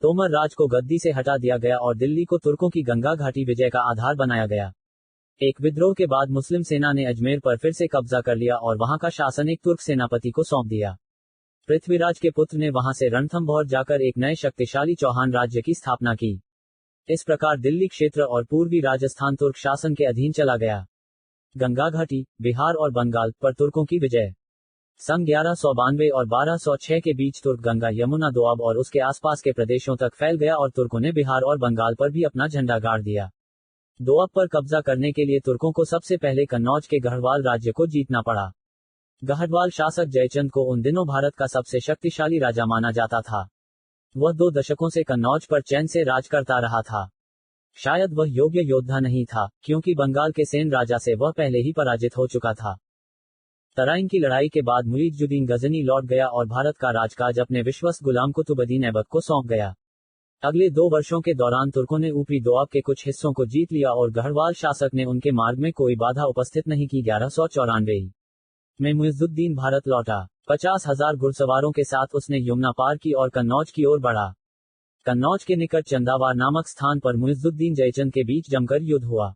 A: तोमर राज को गद्दी से हटा दिया गया और दिल्ली को तुर्कों की गंगा घाटी विजय का आधार बनाया गया। एक विद्रोह के बाद मुस्लिम सेना ने अजमेर पर फिर से कब्जा कर लिया और वहां का शासन एक तुर्क सेनापति को सौंप दिया। पृथ्वीराज के पुत्र ने वहां से रणथंभौर जाकर एक नए शक्तिशाली चौहान राज्य की स्थापना की। इस प्रकार दिल्ली क्षेत्र और पूर्वी राजस्थान तुर्क शासन के अधीन चला गया। गंगा घाटी, बिहार और बंगाल पर तुर्कों की विजय। सन 1192 और 1206 के बीच तुर्क गंगा यमुना दोआब और उसके आसपास के प्रदेशों तक फैल गया और तुर्कों ने बिहार और बंगाल पर भी अपना झंडा गाड़ दिया। दोआब पर कब्जा करने के लिए तुर्कों को सबसे पहले कन्नौज के गढ़वाल राज्य को जीतना पड़ा। गढ़वाल शासक जयचंद को उन दिनों भारत का सबसे शक्तिशाली राजा माना जाता था। वह 2 दशकों से कन्नौज पर चैन से राज करता रहा था। शायद वह योग्य योद्धा नहीं था, क्योंकि बंगाल के सेन राजा से वह पहले ही पराजित हो चुका था। तराइन की लड़ाई के बाद मुइजुद्दीन गजनी लौट गया और भारत का राजकाज अपने विश्वस्त गुलाम कुतुबुद्दीन ऐबक को सौंप गया। अगले 2 वर्षों के दौरान तुर्कों ने ऊपरी दोआब के कुछ हिस्सों को जीत लिया और गढ़वाल शासक ने उनके मार्ग में कोई बाधा उपस्थित नहीं की। 1194 में मुइजुद्दीन भारत लौटा। 50,000 घुड़सवारों के साथ उसने यमुना पार की और कन्नौज की ओर बढ़ा। कन्नौज के निकट चंदावार नामक स्थान पर मुइजुद्दीन जयचंद के बीच जमकर युद्ध हुआ।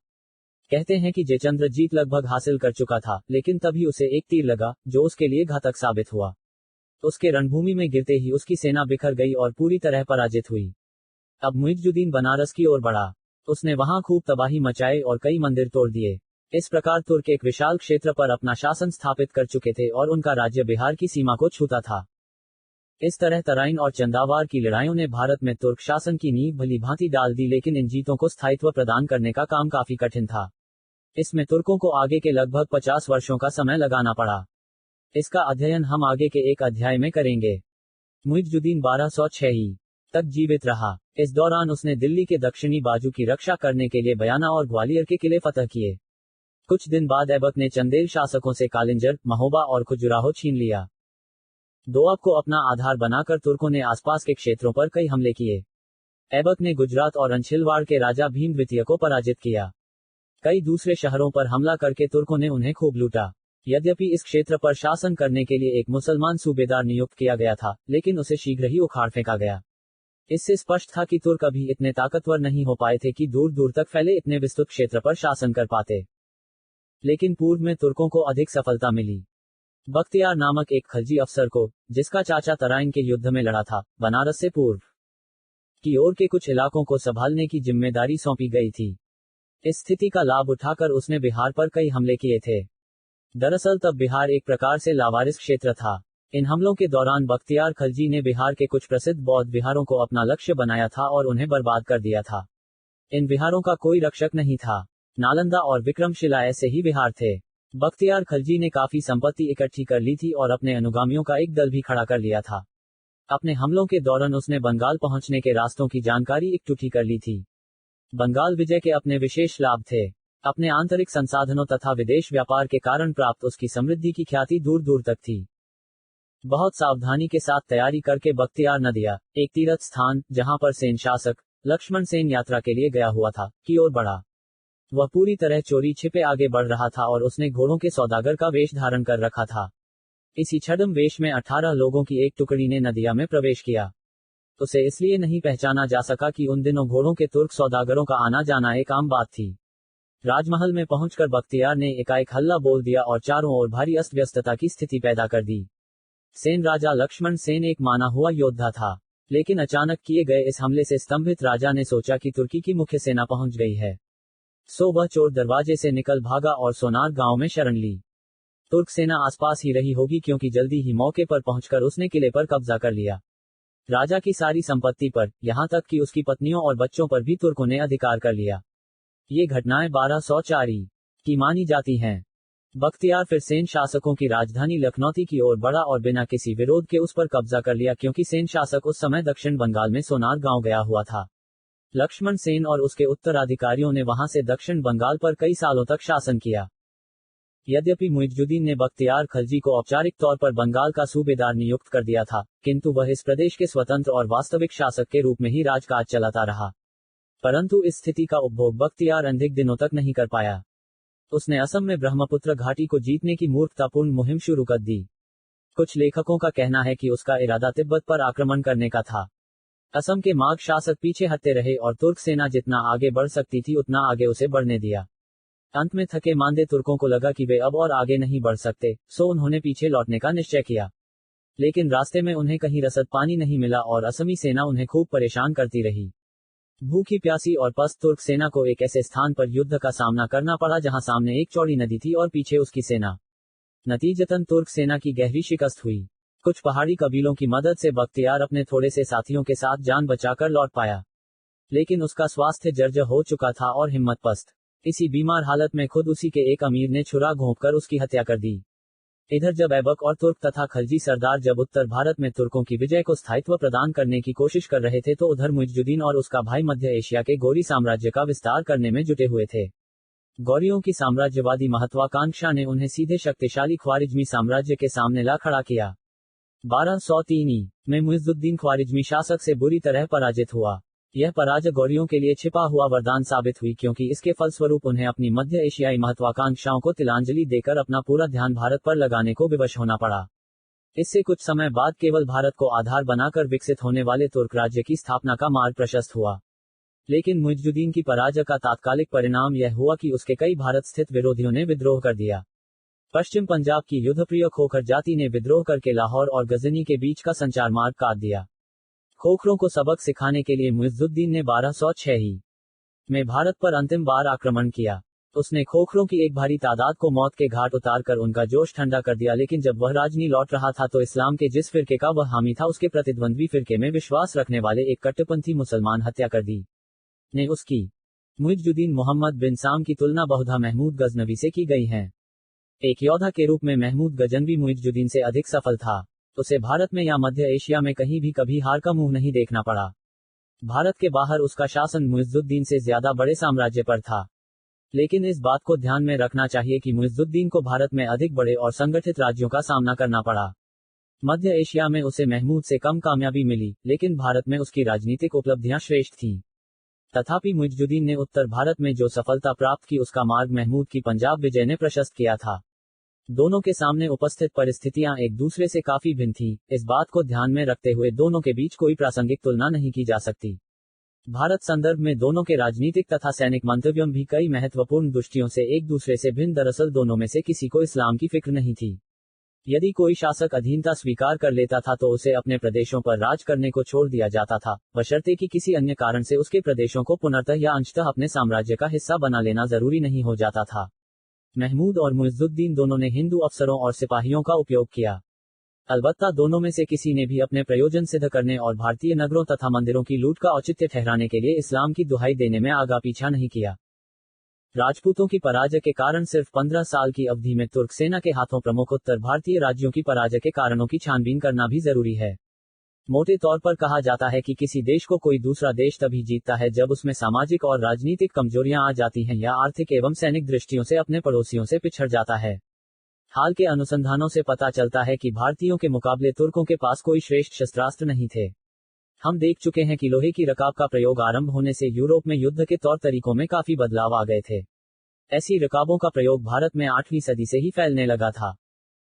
A: कहते हैं कि जयचंद्र जीत लगभग हासिल कर चुका था, लेकिन तभी उसे एक तीर लगा, जो उसके लिए घातक साबित हुआ। उसके रणभूमि में गिरते ही उसकी सेना बिखर गई और पूरी तरह पराजित हुई। अब मुइजुद्दीन बनारस की ओर बढ़ा। उसने वहां खूब तबाही मचाई और कई मंदिर तोड़ दिए। इस प्रकार तुर्क एक विशाल क्षेत्र पर अपना शासन स्थापित कर चुके थे और उनका राज्य बिहार की सीमा को छूता था। इस तरह तराइन और चंदावार की लड़ाइयों ने भारत में तुर्क शासन की नींव भली भांति डाल दी, लेकिन इन जीतों को स्थायित्व प्रदान करने का काम काफी कठिन था। इसमें तुर्कों को आगे के लगभग 50 वर्षों का समय लगाना पड़ा। इसका अध्ययन हम आगे के एक अध्याय में करेंगे। मुइजुद्दीन 1206 तक जीवित रहा। इस दौरान उसने दिल्ली के दक्षिणी बाजू की रक्षा करने के लिए बयाना और ग्वालियर के किले फतह किए। कुछ दिन बाद ऐबक ने चंदेल शासकों से कालिंजर, महोबा और खजुराहो छीन लिया। दोआब को अपना आधार बनाकर तुर्कों ने आसपास के क्षेत्रों पर कई हमले किए। ऐबक ने गुजरात और अंछिलवाड़ के राजा भीम द्वितीय को पराजित किया। कई दूसरे शहरों पर हमला करके तुर्कों ने उन्हें खूब लूटा। यद्यपि इस क्षेत्र पर शासन करने के लिए एक मुसलमान सूबेदार नियुक्त किया गया था, लेकिन उसे शीघ्र ही उखाड़ फेंका गया। इससे स्पष्ट था कि तुर्क अभी इतने ताकतवर नहीं हो पाए थे कि दूर दूर तक फैले इतने विस्तृत क्षेत्र पर शासन कर पाते। लेकिन पूर्व में तुर्कों को अधिक सफलता मिली। बख्तियार नामक एक खलजी अफसर को, जिसका चाचा तराइन के युद्ध में लड़ा था, बनारस से पूर्व की ओर के कुछ इलाकों को संभालने की जिम्मेदारी सौंपी गई थी। इस स्थिति का लाभ उठाकर उसने बिहार पर कई हमले किए थे। दरअसल तब बिहार एक प्रकार से लावारिस क्षेत्र था। इन हमलों के दौरान बख्तियार खलजी ने बिहार के कुछ प्रसिद्ध बौद्ध विहारों को अपना लक्ष्य बनाया था और उन्हें बर्बाद कर दिया था। इन विहारों का कोई रक्षक नहीं था। नालंदा और विक्रमशिला ऐसे ही विहार थे। बख्तियार खलजी ने काफी संपत्ति इकट्ठी कर ली थी और अपने अनुगामियों का एक दल भी खड़ा कर लिया था। अपने हमलों के दौरान उसने बंगाल पहुंचने के रास्तों की जानकारी इकट्ठी कर ली थी। बंगाल विजय के अपने विशेष लाभ थे। अपने आंतरिक संसाधनों तथा विदेश व्यापार के कारण प्राप्त उसकी समृद्धि की ख्याति दूर दूर तक थी। बहुत सावधानी के साथ तैयारी करके बख्तियार नदिया, एक तीर्थ स्थान जहां पर सेन शासक लक्ष्मण सेन यात्रा के लिए गया हुआ था, की ओर बढ़ा। वह पूरी तरह चोरी छिपे आगे बढ़ रहा था और उसने घोड़ों के सौदागर का वेश धारण कर रखा था। इसी छद्म वेश में 18 लोगों की एक टुकड़ी ने नदिया में प्रवेश किया। उसे इसलिए नहीं पहचाना जा सका कि उन दिनों घोड़ों के तुर्क सौदागरों का आना जाना एक आम बात थी। राजमहल में पहुंचकर बख्तियार ने एकाएक हल्ला बोल दिया और चारों ओर भारी अस्त व्यस्तता की स्थिति पैदा कर दी। सेन राजा लक्ष्मण सेन एक माना हुआ योद्धा था, लेकिन अचानक किए गए इस हमले से स्तंभित राजा ने सोचा कि तुर्की की मुख्य सेना पहुंच गई है। सो वह चोर दरवाजे से निकल भागा और सोनार गांव में शरण ली। तुर्क सेना आसपास ही रही होगी, क्योंकि जल्दी ही मौके पर पहुंचकर उसने किले पर कब्जा कर लिया। राजा की सारी संपत्ति पर, यहां तक कि उसकी पत्नियों और बच्चों पर भी तुर्कों ने अधिकार कर लिया। ये घटनाएं 1204 की मानी जाती हैं। बख्तियार फिर सेन शासकों की राजधानी लखनौती की ओर बढ़ा और बिना किसी विरोध के उस पर कब्जा कर लिया, क्योंकि सेन शासक उस समय दक्षिण बंगाल में सोनार गांव गया हुआ था। लक्ष्मण सेन और उसके उत्तराधिकारियों ने वहां से दक्षिण बंगाल पर कई सालों तक शासन किया। यद्यपि मुइजुद्दीन ने बख्तियार खलजी को औपचारिक तौर पर बंगाल का सूबेदार नियुक्त कर दिया था, किंतु वह इस प्रदेश के स्वतंत्र और वास्तविक शासक के रूप में ही राजकाज चलाता रहा। परंतु इस स्थिति का उपभोग बख्तियार अधिक दिनों तक नहीं कर पाया। उसने असम में ब्रह्मपुत्र घाटी को जीतने की मूर्खतापूर्ण मुहिम शुरू कर दी। कुछ लेखकों का कहना है कि उसका इरादा तिब्बत पर आक्रमण करने का था। असम के माघ शासक पीछे हटते रहे और तुर्क सेना जितना आगे बढ़ सकती थी उतना आगे उसे बढ़ने दिया। अंत में थके मांदे तुर्कों को लगा कि वे अब और आगे नहीं बढ़ सकते, सो उन्होंने पीछे लौटने का निश्चय किया। लेकिन रास्ते में उन्हें कहीं रसद पानी नहीं मिला और असमी सेना उन्हें खूब परेशान करती रही। भूखी प्यासी और पस्त तुर्क सेना को एक ऐसे स्थान पर युद्ध का सामना करना पड़ा जहां सामने एक चौड़ी नदी थी और पीछे उसकी सेना। नतीजतन तुर्क सेना की गहरी शिकस्त हुई। कुछ पहाड़ी कबीलों की मदद से बख्तियार अपने थोड़े से साथियों के साथ जान बचाकर लौट पाया, लेकिन उसका स्वास्थ्य जर्जर हो चुका था और हिम्मत पस्त। इसी बीमार हालत में खुद उसी के एक अमीर ने छुरा घोंपकर उसकी हत्या कर दी। इधर जब ऐबक और तुर्क तथा खलजी सरदार जब उत्तर भारत में तुर्कों की विजय को स्थायित्व प्रदान करने की कोशिश कर रहे थे, तो उधर मुइजुद्दीन और उसका भाई मध्य एशिया के गौरी साम्राज्य का विस्तार करने में जुटे हुए थे। गौरियों की साम्राज्यवादी महत्वाकांक्षा ने उन्हें सीधे शक्तिशाली ख्वारिज्मी साम्राज्य के सामने ला खड़ा किया। 1203 में मुइजुद्दीन ख्वारिज्मी शासक से बुरी तरह पराजित हुआ। यह पराजय गौरियों के लिए छिपा हुआ वरदान साबित हुई, क्योंकि इसके फलस्वरूप उन्हें अपनी मध्य एशियाई महत्वाकांक्षाओं को तिलांजलि देकर अपना पूरा ध्यान भारत पर लगाने को विवश होना पड़ा। इससे कुछ समय बाद केवल भारत को आधार बनाकर विकसित होने वाले तुर्क राज्य की स्थापना का मार्ग प्रशस्त हुआ। लेकिन मुइजुद्दीन की पराजय का तात्कालिक परिणाम यह हुआ कि उसके कई भारत स्थित विरोधियों ने विद्रोह कर दिया। पश्चिम पंजाब की युद्धप्रिय खोखर जाति ने विद्रोह करके लाहौर और गजनी के बीच का संचार मार्ग काट दिया। खोखरों को सबक सिखाने के लिए मुइजुद्दीन ने 1206 में भारत पर अंतिम बार आक्रमण किया। उसने खोखरों की एक भारी तादाद को मौत के घाट उतारकर उनका जोश ठंडा कर दिया, लेकिन जब वह राजनी लौट रहा था तो इस्लाम के जिस फिरके का वह हामी था, उसके प्रतिद्वंद्वी फिरके में विश्वास रखने वाले एक कट्टरपंथी मुसलमान हत्या कर दी ने उसकी। मुइजुद्दीन मोहम्मद बिन साम की तुलना बहुधा महमूद गजनवी से की गई है। एक योद्धा के रूप में महमूद गजनवी मुइजुद्दीन से अधिक सफल था। उसे भारत में या मध्य एशिया में कहीं भी कभी हार का मुंह नहीं देखना पड़ा। भारत के बाहर उसका शासन मुइजुद्दीन से ज्यादा बड़े साम्राज्य पर था। लेकिन इस बात को ध्यान में रखना चाहिए कि मुइजुद्दीन को भारत में अधिक बड़े और संगठित राज्यों का सामना करना पड़ा। मध्य एशिया में उसे महमूद से कम कामयाबी मिली, लेकिन भारत में उसकी राजनीतिक उपलब्धियां श्रेष्ठ थीं। तथापि मुइजुद्दीन ने उत्तर भारत में जो सफलता प्राप्त की, उसका मार्ग महमूद की पंजाब विजय ने प्रशस्त किया था। दोनों के सामने उपस्थित परिस्थितियां एक दूसरे से काफी भिन्न थीं। इस बात को ध्यान में रखते हुए दोनों के बीच कोई प्रासंगिक तुलना नहीं की जा सकती। भारत संदर्भ में दोनों के राजनीतिक तथा सैनिक मंतव्यों भी कई महत्वपूर्ण दृष्टियों से एक दूसरे से भिन्न। दरअसल दोनों में से किसी को इस्लाम की फिक्र नहीं थी। यदि कोई शासक अधीनता स्वीकार कर लेता था तो उसे अपने प्रदेशों पर राज करने को छोड़ दिया जाता था, बशर्ते कि किसी अन्य कारण से उसके प्रदेशों को पुनर्तः या अंशतः अपने साम्राज्य का हिस्सा बना लेना जरूरी नहीं हो जाता था। महमूद और मुइजुद्दीन दोनों ने हिंदू अफसरों और सिपाहियों का उपयोग किया। अलबत्ता दोनों में से किसी ने भी अपने प्रयोजन सिद्ध करने और भारतीय नगरों तथा मंदिरों की लूट का औचित्य ठहराने के लिए इस्लाम की दुहाई देने में आगा पीछा नहीं किया। राजपूतों की पराजय के कारण सिर्फ 15 साल की अवधि में तुर्क सेना के हाथों प्रमुख उत्तर भारतीय राज्यों की पराजय के कारणों की छानबीन करना भी जरूरी है। मोटे तौर पर कहा जाता है कि किसी देश को कोई दूसरा देश तभी जीतता है जब उसमें सामाजिक और राजनीतिक कमजोरियां आ जाती हैं या आर्थिक एवं सैनिक दृष्टियों से अपने पड़ोसियों से पिछड़ जाता है। हाल के अनुसंधानों से पता चलता है कि भारतीयों के मुकाबले तुर्कों के पास कोई श्रेष्ठ शस्त्रास्त्र नहीं थे। हम देख चुके हैं कि लोहे की रकाब का प्रयोग आरंभ होने से यूरोप में युद्ध के तौर तरीकों में काफी बदलाव आ गए थे। ऐसी रकाबों का प्रयोग भारत में 8वीं सदी से ही फैलने लगा था।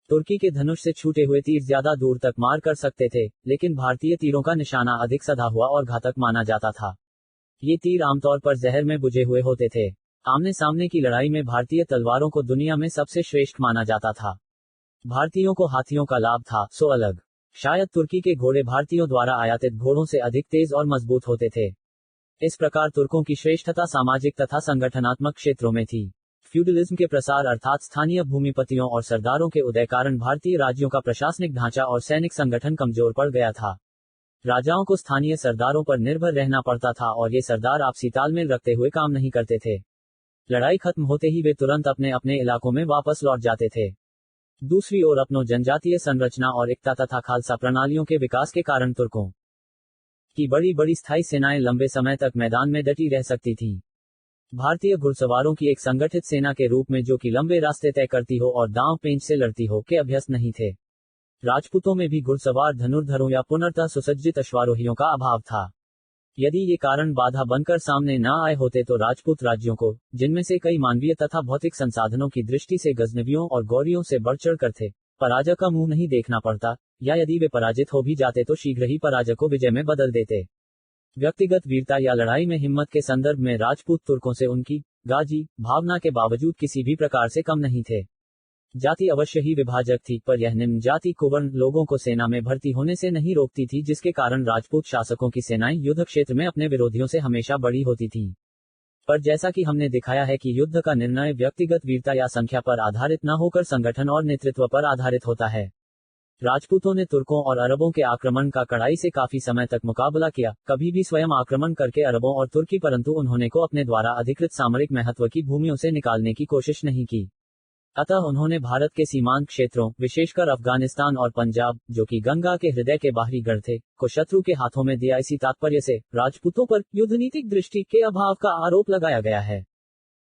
A: तुर्की के धनुष से छूटे हुए तीर ज्यादा दूर तक मार कर सकते थे, लेकिन भारतीय तीरों का निशाना अधिक सधा हुआ और घातक माना जाता था। ये तीर आमतौर पर जहर में बुझे हुए होते थे। आमने सामने की लड़ाई में भारतीय तलवारों को दुनिया में सबसे श्रेष्ठ माना जाता था। भारतीयों को हाथियों का लाभ था, सो अलग। शायद तुर्की के घोड़े भारतीयों द्वारा आयातित घोड़ों से अधिक तेज और मजबूत होते थे। इस प्रकार तुर्कों की श्रेष्ठता सामाजिक तथा संगठनात्मक क्षेत्रों में थी। फ्यूडलिज्म के प्रसार अर्थात स्थानीय भूमिपतियों और सरदारों के उदय कारण भारतीय राज्यों का प्रशासनिक ढांचा और सैनिक संगठन कमजोर पड़ गया था। राजाओं को स्थानीय सरदारों पर निर्भर रहना पड़ता था और ये सरदार आपसी तालमेल रखते हुए काम नहीं करते थे। लड़ाई खत्म होते ही वे तुरंत अपने अपने इलाकों में वापस लौट जाते थे। दूसरी ओर अपनों जनजातीय संरचना और एकता तथा खालसा प्रणालियों के विकास के कारण तुर्कों की बड़ी बड़ी स्थायी सेनाएं लंबे समय तक मैदान में डटी रह सकती थीं। भारतीय घुड़सवारों की एक संगठित सेना के रूप में जो कि लंबे रास्ते तय करती हो और दांव पेंच से लड़ती हो के अभ्यस्त नहीं थे। राजपूतों में भी घुड़सवार धनुर्धरों या पुनर्तः सुसज्जित अश्वारोहियों का अभाव था। यदि ये कारण बाधा बनकर सामने न आए होते तो राजपूत राज्यों को, जिनमें से कई मानवीय तथा भौतिक संसाधनों की दृष्टि से गजनवियों और गौरियों से बढ़ चढ़ कर थे, पराजय का मुंह नहीं देखना पड़ता, या यदि वे पराजित हो भी जाते तो शीघ्र ही पराजय को विजय में बदल देते। व्यक्तिगत वीरता या लड़ाई में हिम्मत के संदर्भ में राजपूत तुर्कों से उनकी गाजी भावना के बावजूद किसी भी प्रकार से कम नहीं थे। जाति अवश्य ही विभाजक थी, पर यह निम्न जाति कुवर्ण लोगों को सेना में भर्ती होने से नहीं रोकती थी, जिसके कारण राजपूत शासकों की सेनाएं युद्ध क्षेत्र में अपने विरोधियों से हमेशा बड़ी होती थीं। पर जैसा कि हमने दिखाया है कि युद्ध का निर्णय व्यक्तिगत वीरता या संख्या पर आधारित न होकर संगठन और नेतृत्व पर आधारित होता है। राजपूतों ने तुर्कों और अरबों के आक्रमण का कड़ाई से काफी समय तक मुकाबला किया, कभी भी स्वयं आक्रमण करके अरबों और तुर्की, परंतु उन्होंने को अपने द्वारा अधिकृत सामरिक महत्व की भूमियों से निकालने की कोशिश नहीं की। अतः उन्होंने भारत के सीमांत क्षेत्रों, विशेषकर अफगानिस्तान और पंजाब, जो कि गंगा के हृदय के बाहरी गढ़ थे, को शत्रु के हाथों में दिया। इसी तात्पर्य से राजपूतों पर युद्धनीतिक दृष्टि के अभाव का आरोप लगाया गया है।